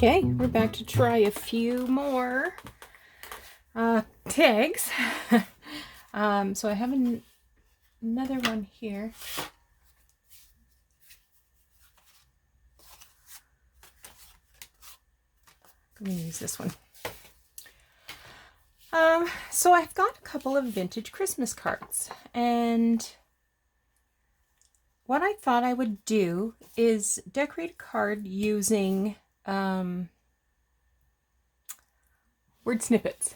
Okay, we're back to try a few more tags. So I have another one here. I'm going to use this one. So I've got a couple of vintage Christmas cards, and what I thought I would do is decorate a card using word snippets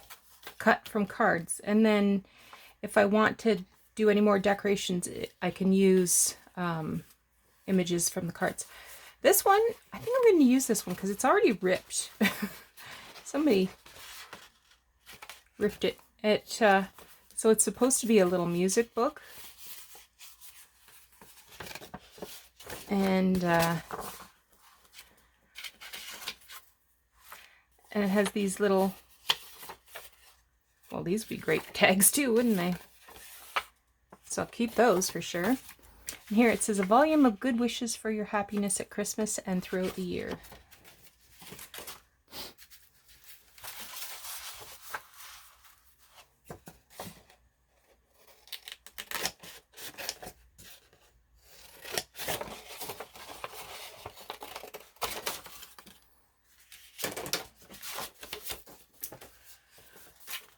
cut from cards, and then if I want to do any more decorations, I can use images from the cards. This one, I think I'm going to use this one because it's already ripped. Somebody ripped it. So it's supposed to be a little music book. And it has these little, well, these would be great tags too, wouldn't they? So I'll keep those for sure. And here it says, a volume of good wishes for your happiness at Christmas and throughout the year.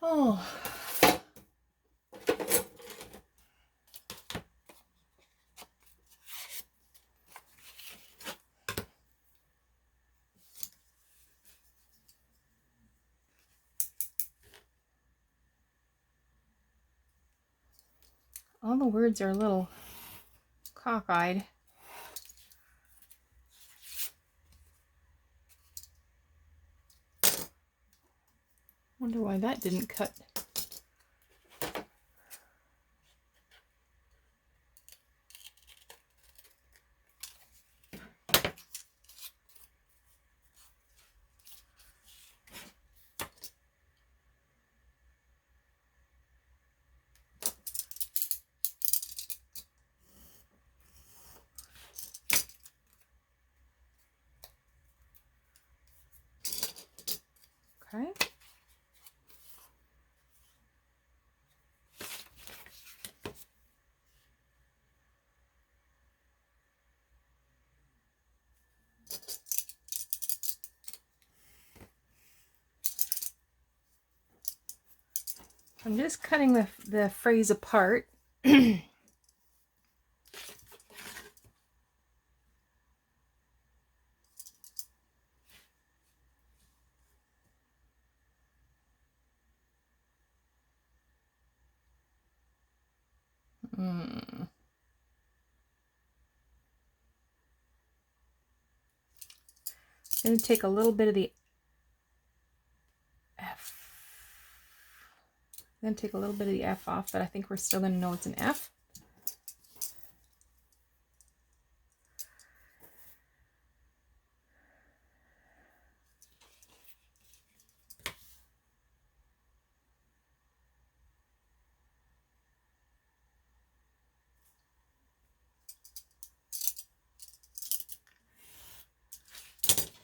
Oh. All the words are a little cockeyed. Wonder why that didn't cut. Okay. I'm just cutting the phrase apart. I'm going to take a little bit of the F. I'm going to take a little bit of the F off, but I think we're still going to know it's an F.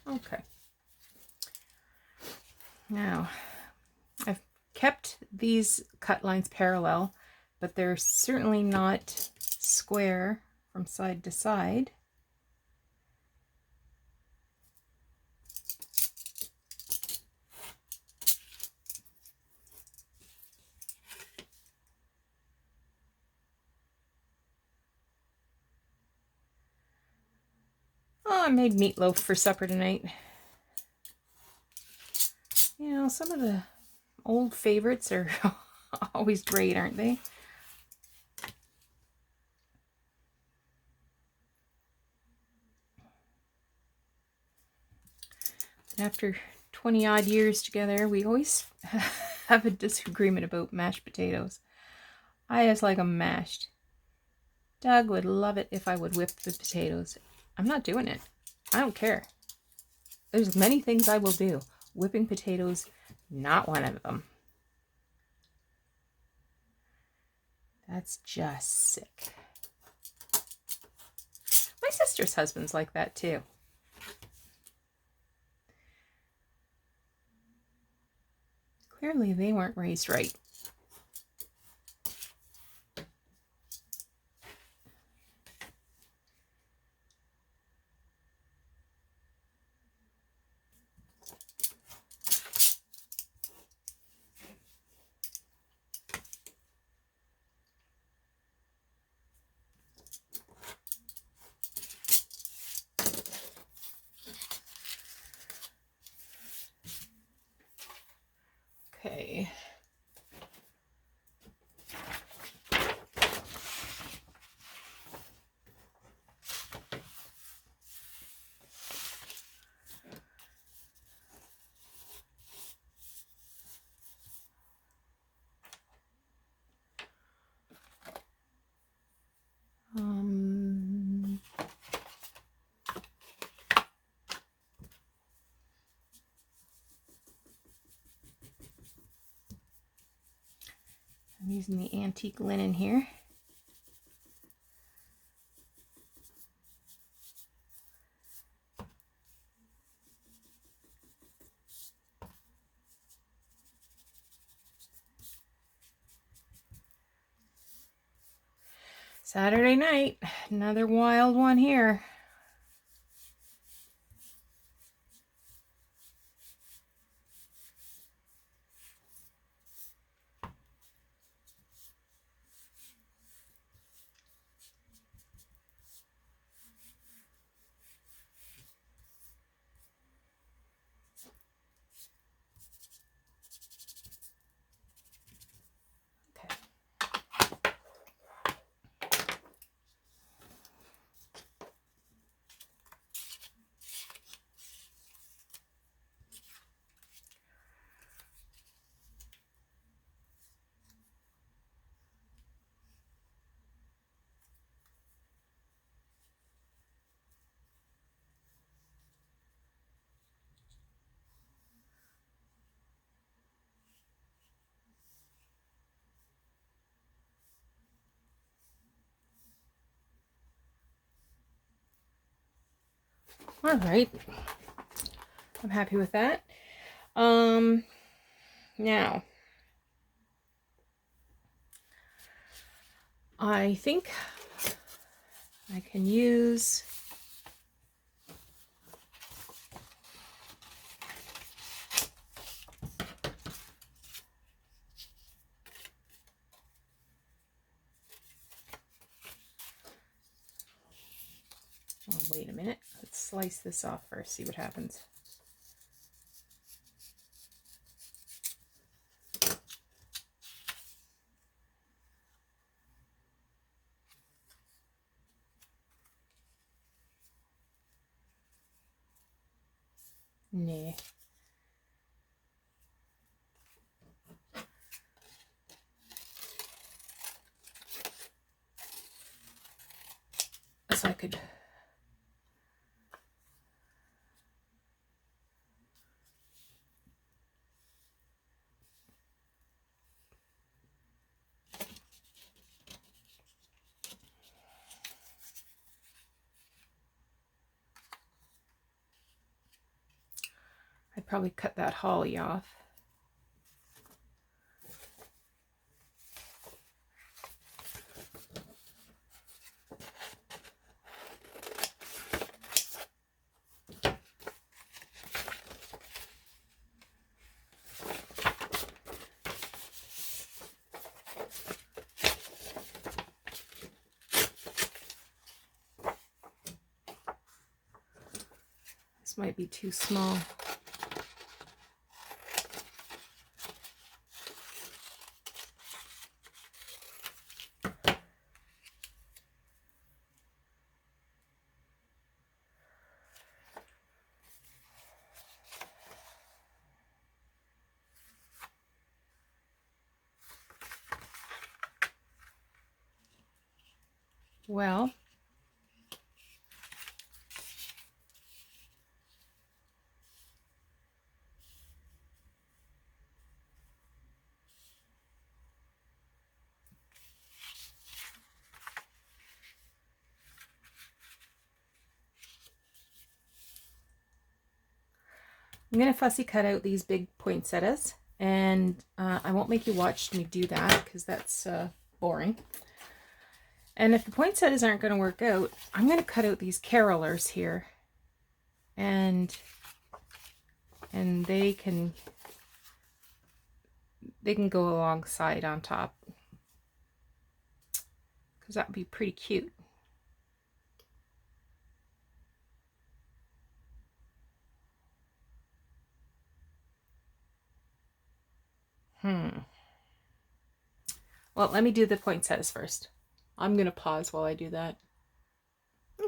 Okay. Now, I've kept these cut lines parallel, but they're certainly not square from side to side. Oh, I made meatloaf for supper tonight. You know, some of the old favorites are always great, aren't they? After 20 odd years together, we always have a disagreement about mashed potatoes. I just like them mashed. Doug would love it if I would whip the potatoes. I'm not doing it. I don't care. There's many things I will do. Whipping potatoes, not one of them. That's just sick. My sister's husband's like that too. Apparently they weren't raised right. Okay. I'm using the antique linen here. Saturday night, another wild one here. All right, I'm happy with that. Now I think I can use oh, wait a minute. Let's slice this off first, see what happens. Nah. So I could I'd probably cut that holly off. This might be too small. Well, I'm going to fussy cut out these big poinsettias And I won't make you watch me do that because that's boring. And if the poinsettias aren't going to work out, I'm going to cut out these carolers here. And they can go alongside on top. Because that would be pretty cute. Well, let me do the poinsettias first. I'm going to pause while I do that.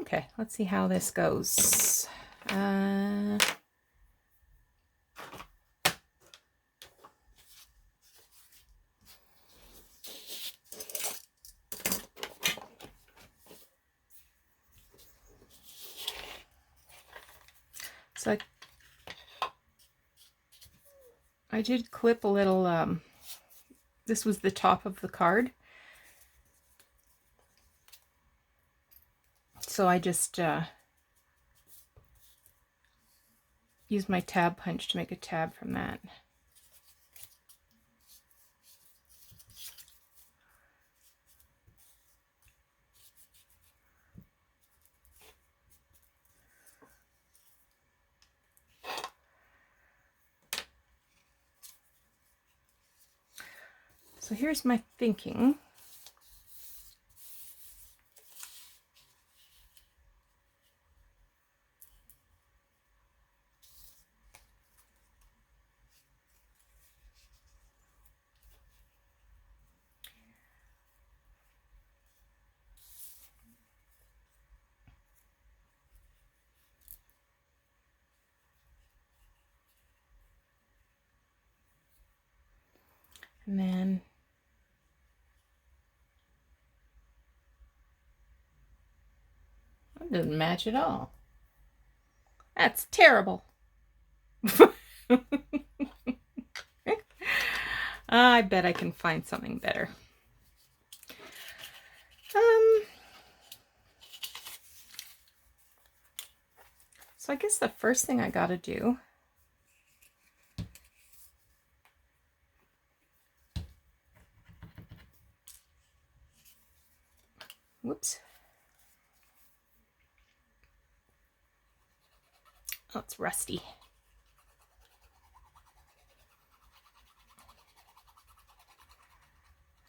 Okay, let's see how this goes. So I did clip a little, this was the top of the card. So I just used my tab punch to make a tab from that. So here's my thinking. And then that doesn't match at all. That's terrible. I bet I can find something better. So I guess the first thing I gotta do whoops. Oh, it's rusty.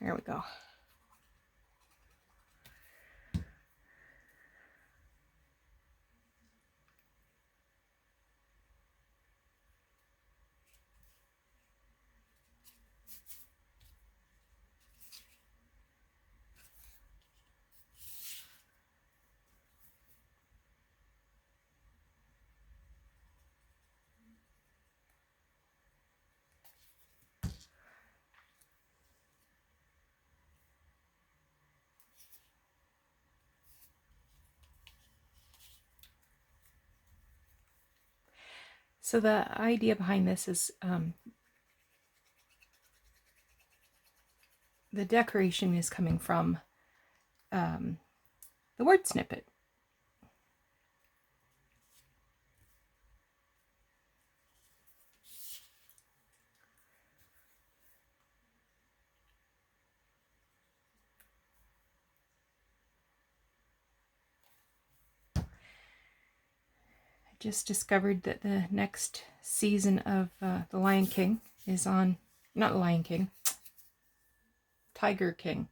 There we go. So the idea behind this is the decoration is coming from the word snippet. Just discovered that the next season of The Lion King is on, not Lion King, Tiger King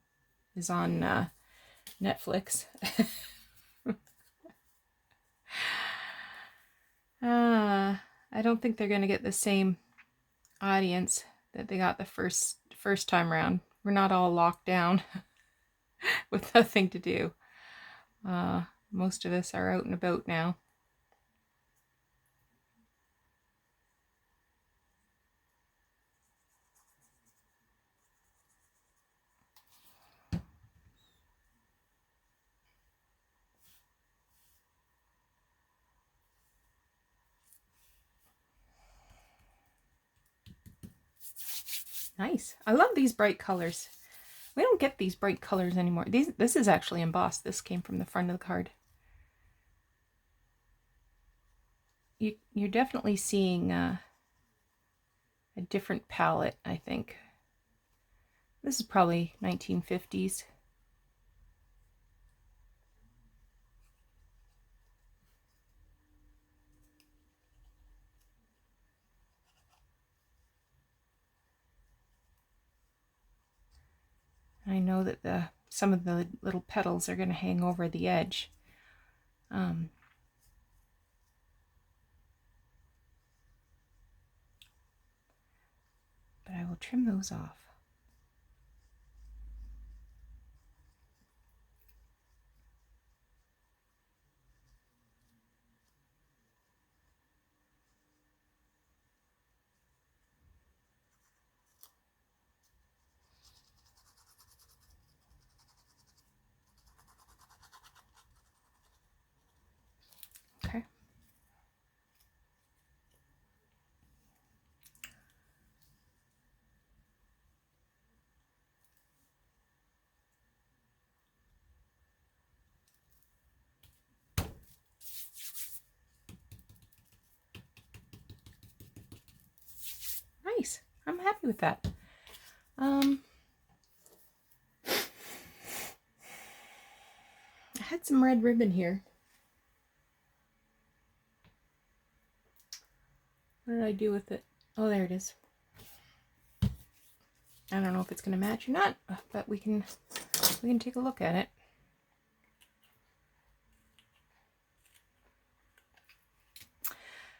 is on Netflix. I don't think they're going to get the same audience that they got the first time around. We're not all locked down with nothing to do. Most of us are out and about now. Nice. I love these bright colors. We don't get these bright colors anymore. This is actually embossed. This came from the front of the card. You're definitely seeing a different palette, I think. This is probably 1950s. I know that some of the little petals are going to hang over the edge. But I will trim those off. Okay. Nice. I'm happy with that. I had some red ribbon here. What did I do with it? Oh, there it is. I don't know if it's going to match or not, but we can take a look at it.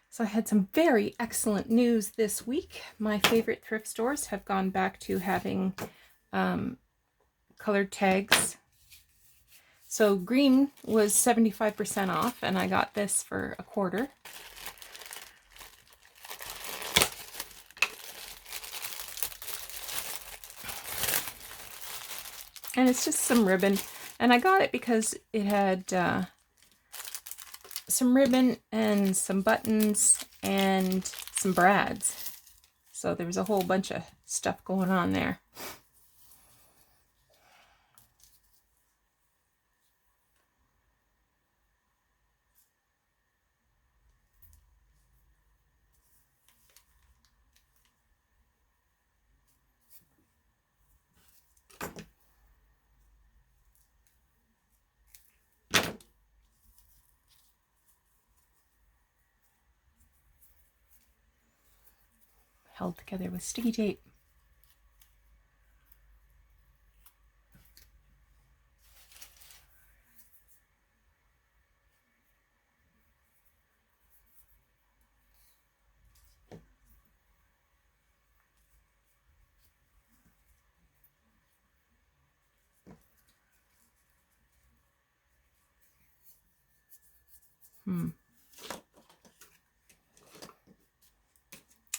So I had some very excellent news this week. My favorite thrift stores have gone back to having colored tags. So green was 75% off, and I got this for $1. And it's just some ribbon, and I got it because it had some ribbon and some buttons and some brads. So there was a whole bunch of stuff going on there. Held together with sticky tape.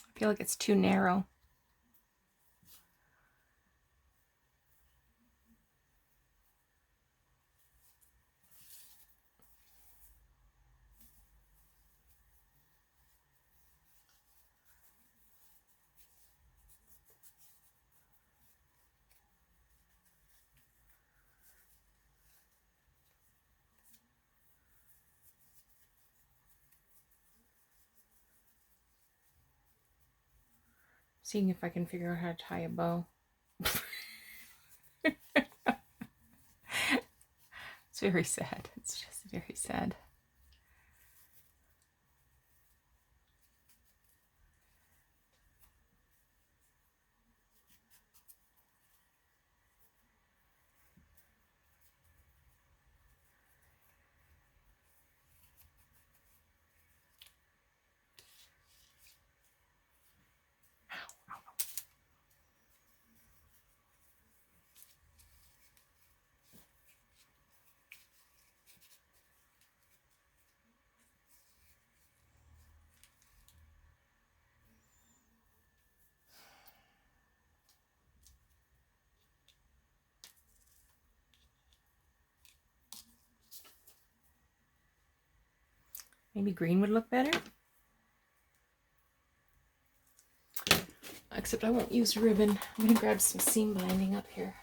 I feel like it's too narrow. Seeing if I can figure out how to tie a bow. It's very sad. It's just very sad. Maybe green would look better. Except I won't use ribbon. I'm going to grab some seam binding up here.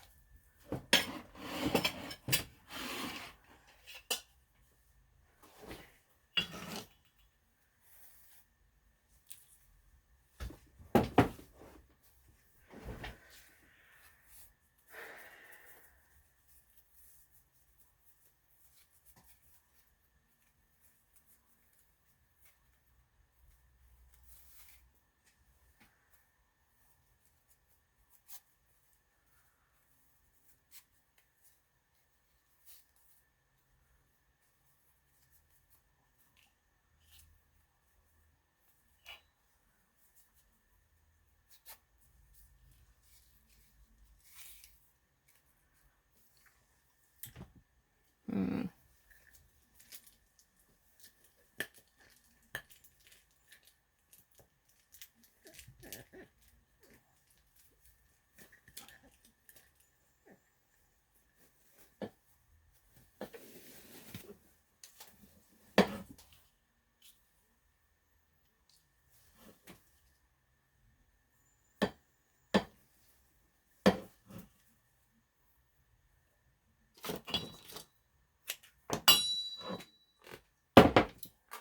Hmm.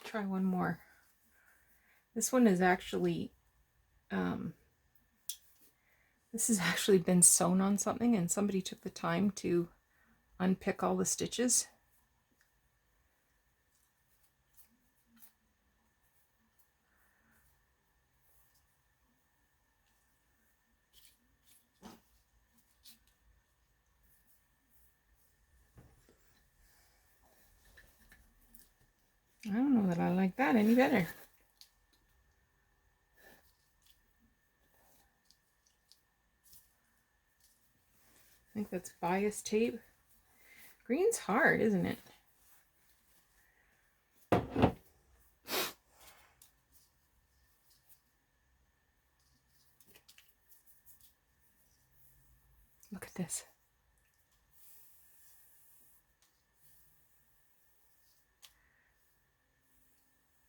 Try one more. This one is actually, this has actually been sewn on something, and somebody took the time to unpick all the stitches. I don't know that I like that any better. I think that's bias tape. Green's hard, isn't it? Look at this.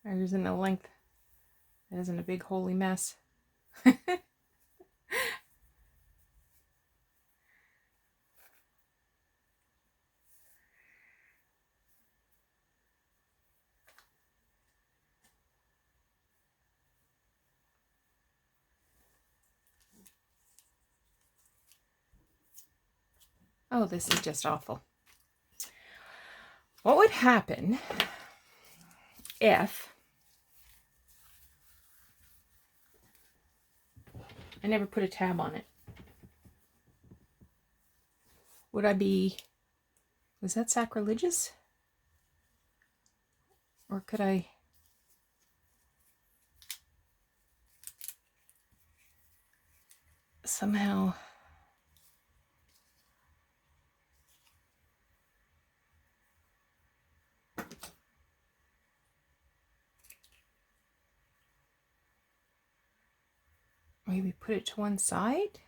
There isn't a length. That isn't a big holy mess. Oh, this is just awful. What would happen if I never put a tab on it? Would I be, was that sacrilegious? Or could I somehow maybe put it to one side?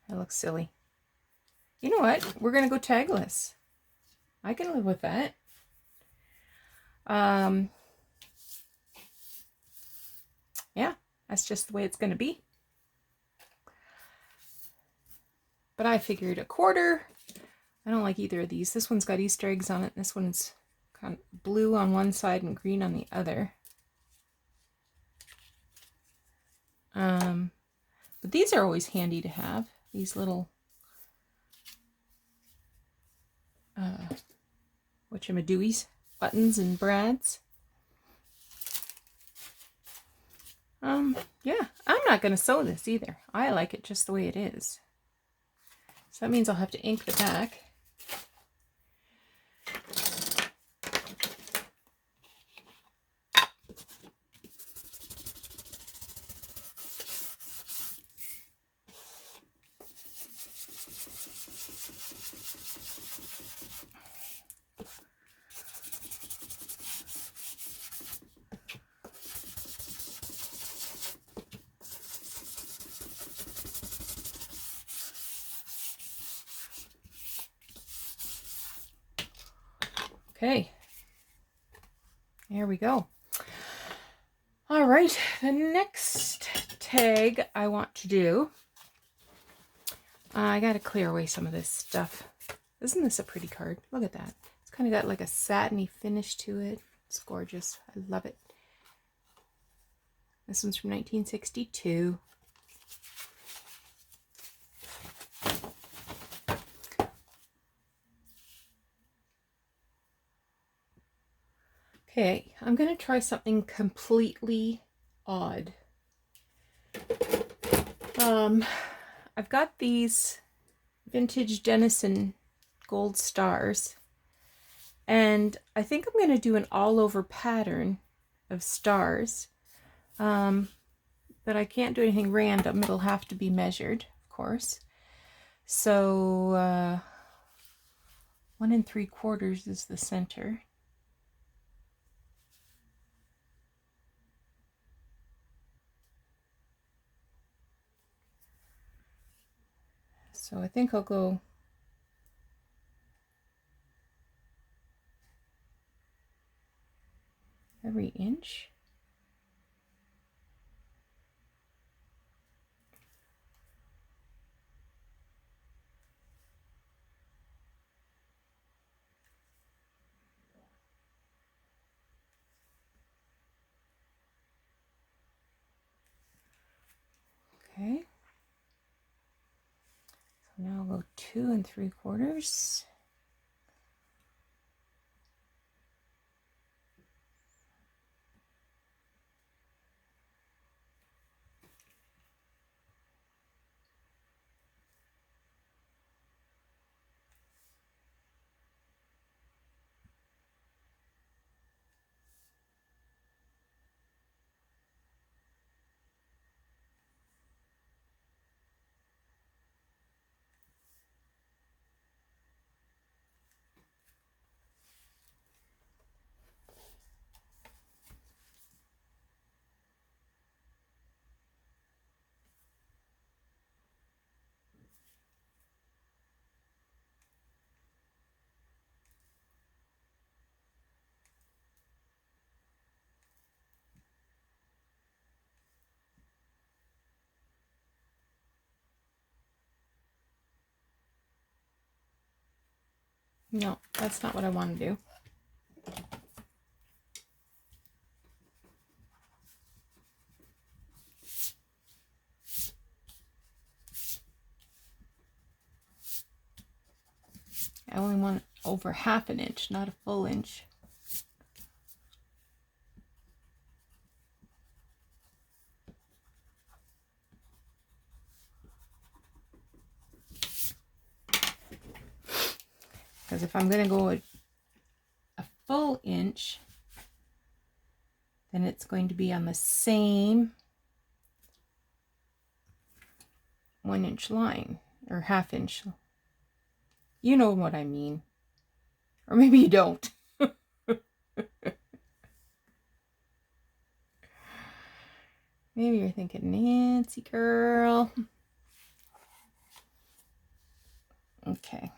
That looks silly. You know what? We're going to go tagless. I can live with that. Yeah, that's just the way it's going to be. But I figured a quarter. I don't like either of these. This one's got Easter eggs on it. This one's kind of blue on one side and green on the other. But these are always handy to have. These little whatchamadooies, buttons and brads. Yeah, I'm not going to sew this either. I like it just the way it is. So that means I'll have to ink the back. Okay, there we go. All right, the next tag I want to do, I got to clear away some of this stuff. Isn't this a pretty card? Look at that. It's kind of got like a satiny finish to it. It's gorgeous. I love it. This one's from 1962. Okay, I'm going to try something completely odd. I've got these vintage Denison gold stars, And I think I'm going to do an all over pattern of stars. But I can't do anything random. It'll have to be measured, of course. So 1 3/4 is the center. So I think I'll go every inch. Okay. So now I'll go 2 3/4. No, that's not what I want to do. I only want over 1/2 inch, not a full inch. Because if I'm going to go a full inch, then it's going to be on the same 1 inch line, or 1/2 inch. You know what I mean. Or maybe you don't. Maybe you're thinking, Nancy girl. Okay.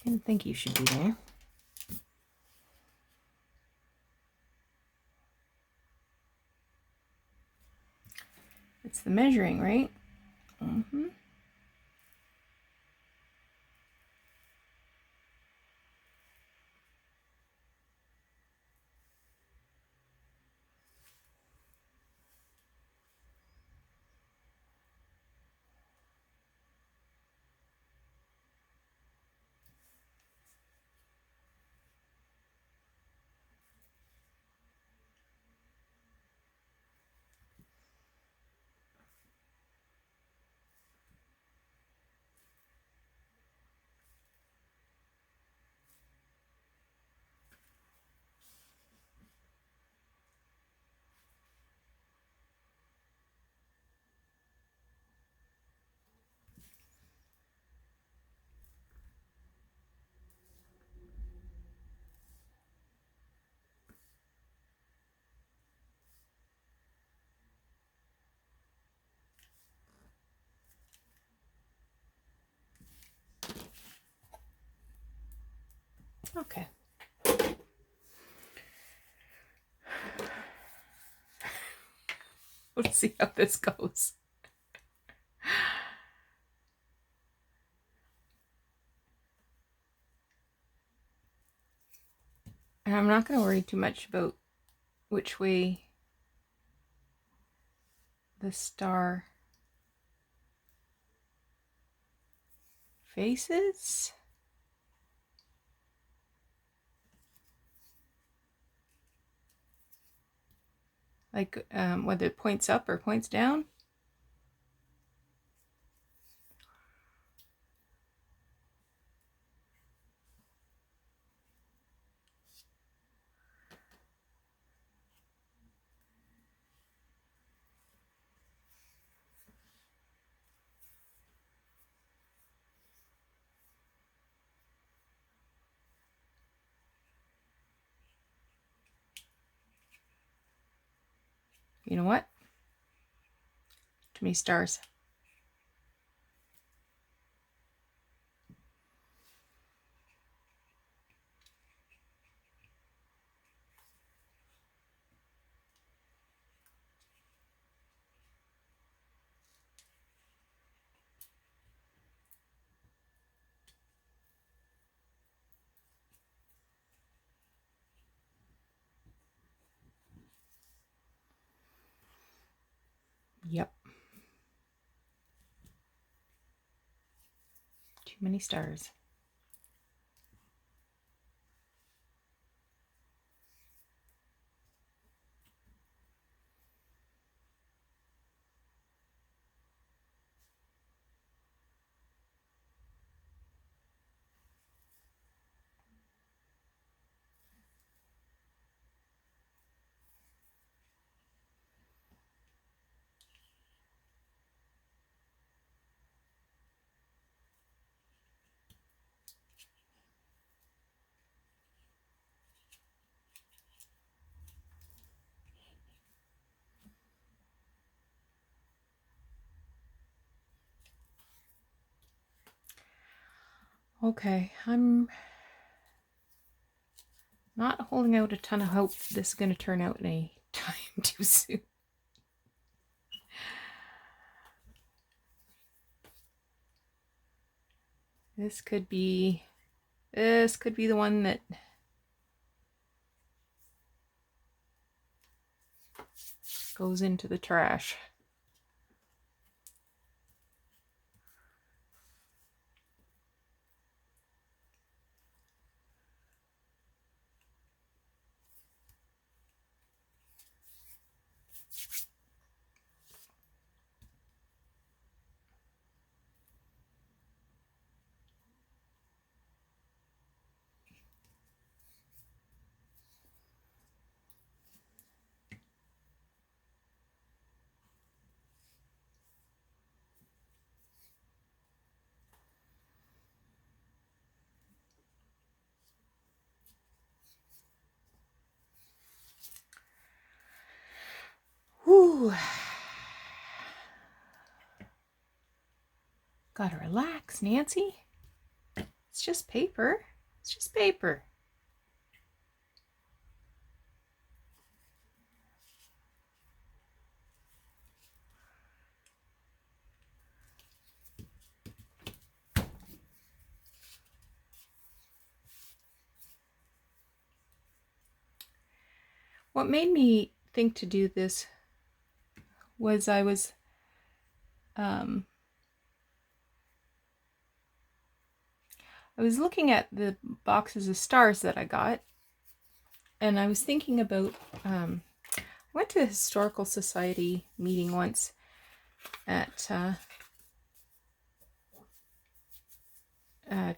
I didn't think you should be there. It's the measuring, right? Mm-hmm. Okay. Let's see how this goes. And I'm not going to worry too much about which way the star faces. Like whether it points up or points down. You know what? Too many stars. Yep. Too many stars. Okay, I'm not holding out a ton of hope this is going to turn out any time too soon. This could be the one that goes into the trash. Whew. Gotta relax, Nancy. It's just paper. It's just paper. What made me think to do this was I was looking at the boxes of stars that I got, and I was thinking about I went to a historical society meeting once at a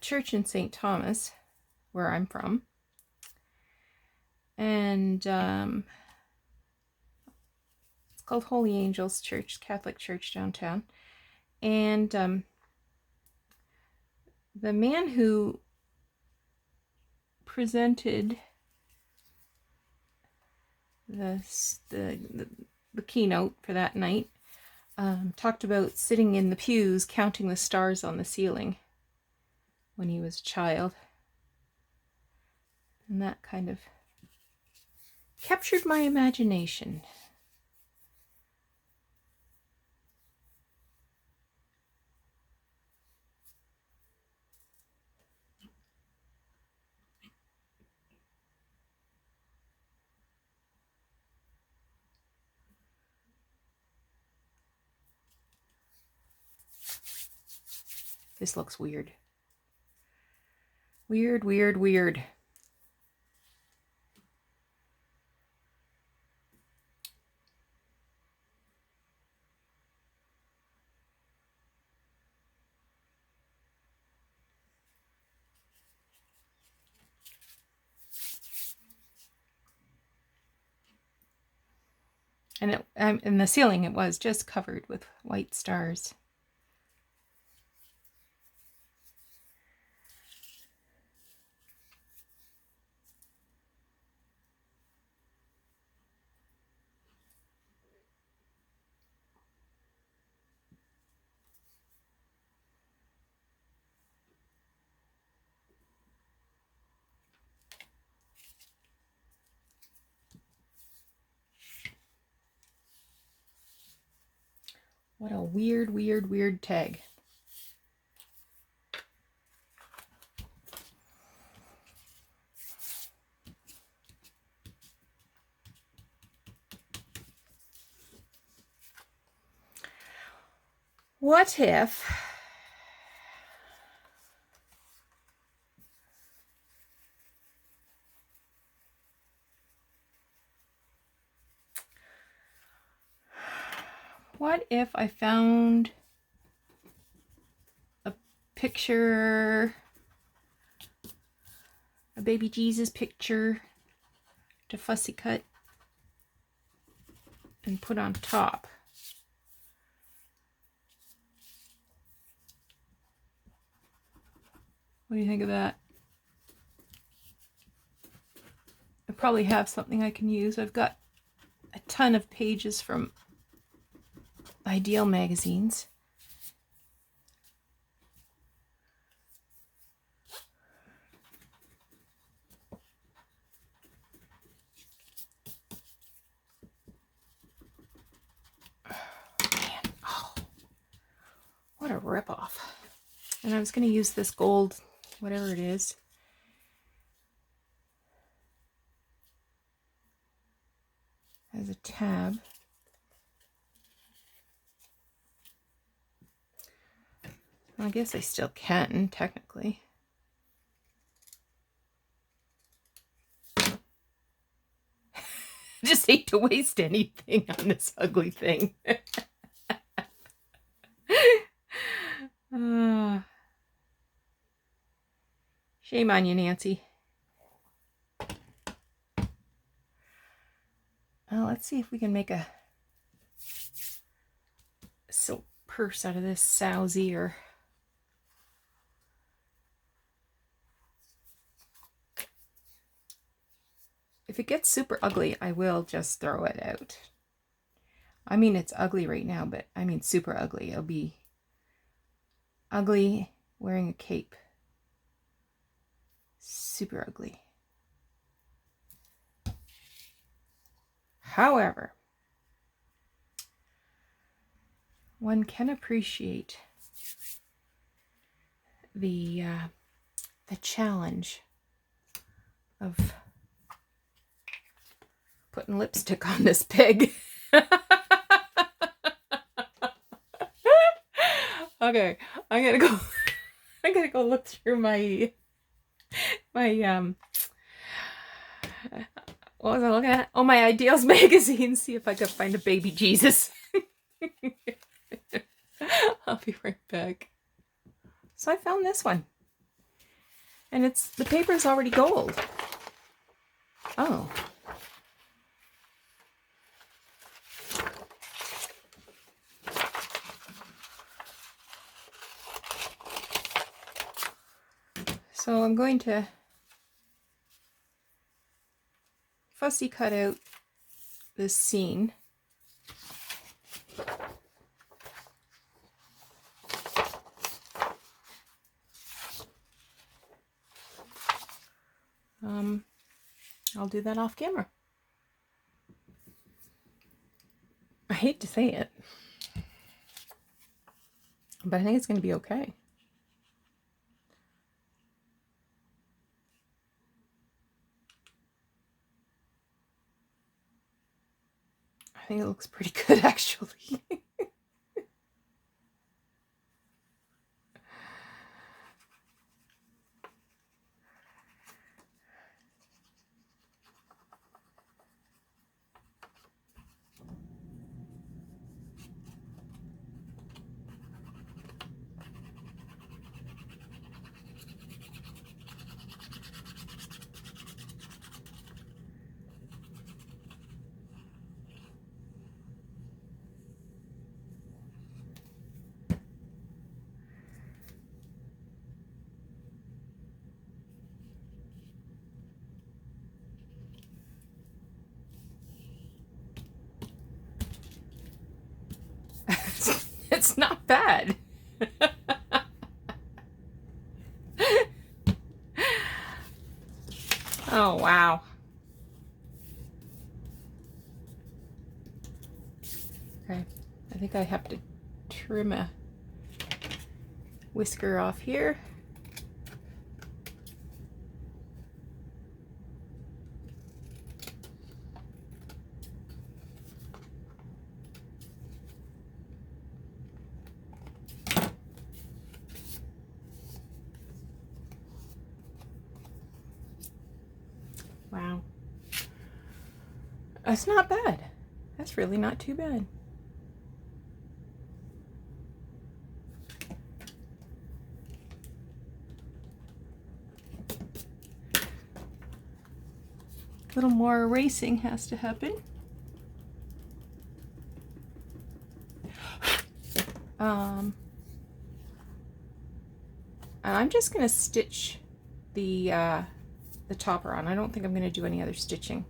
church in St. Thomas, where I'm from, and it's called Holy Angels Church, Catholic church downtown. And the man who presented the keynote for that night talked about sitting in the pews counting the stars on the ceiling when he was a child. And that kind of captured my imagination. This looks weird. Weird, weird, weird. And in the ceiling, it was just covered with white stars. What a weird, weird, weird tag. What if I found a picture, a baby Jesus picture to fussy cut and put on top? What do you think of that? I probably have something I can use. I've got a ton of pages from Ideal magazines. Man, oh, what a ripoff. And I was going to use this gold, whatever it is. As a tab. I guess I still can, technically. Just hate to waste anything on this ugly thing. Shame on you, Nancy. Well, let's see if we can make a silk purse out of this sow's ear. If it gets super ugly, I will just throw it out. I mean, it's ugly right now, but I mean super ugly. It'll be ugly wearing a cape. Super ugly. However, one can appreciate the challenge of putting lipstick on this pig. Okay, I'm gonna go look through my what was I looking at? Oh, my Ideals magazine, see if I could find a baby Jesus. I'll be right back. So I found this one. And the paper's already gold. Oh. So I'm going to fussy cut out this scene. I'll do that off camera. I hate to say it, but I think it's going to be okay. I think it looks pretty good, actually. It's not bad. Oh, wow. Okay, I think I have to trim a whisker off here. Wow. That's not bad. That's really not too bad. A little more erasing has to happen. And I'm just going to stitch the topper on. I don't think I'm going to do any other stitching.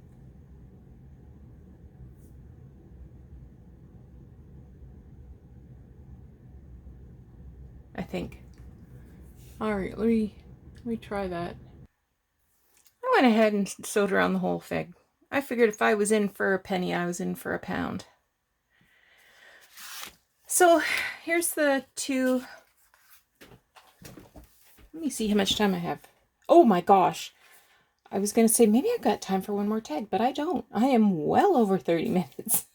I think. All right, let me try that. I went ahead and sewed around the whole fig. I figured if I was in for a penny, I was in for a pound. So here's the two. Let me see how much time I have. Oh my gosh. I was going to say maybe I've got time for one more tag, but I don't. I am well over 30 minutes.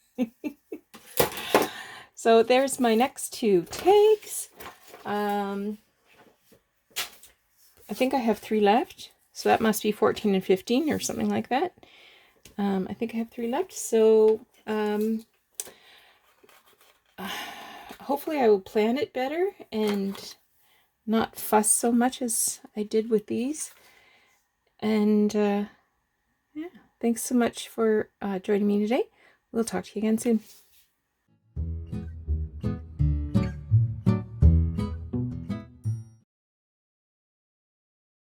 So there's my next two tags. I think I have 3 left. So that must be 14 and 15 or something like that. I think I have 3 left. So hopefully I will plan it better and not fuss so much as I did with these. And yeah, thanks so much for joining me today. We'll talk to you again soon.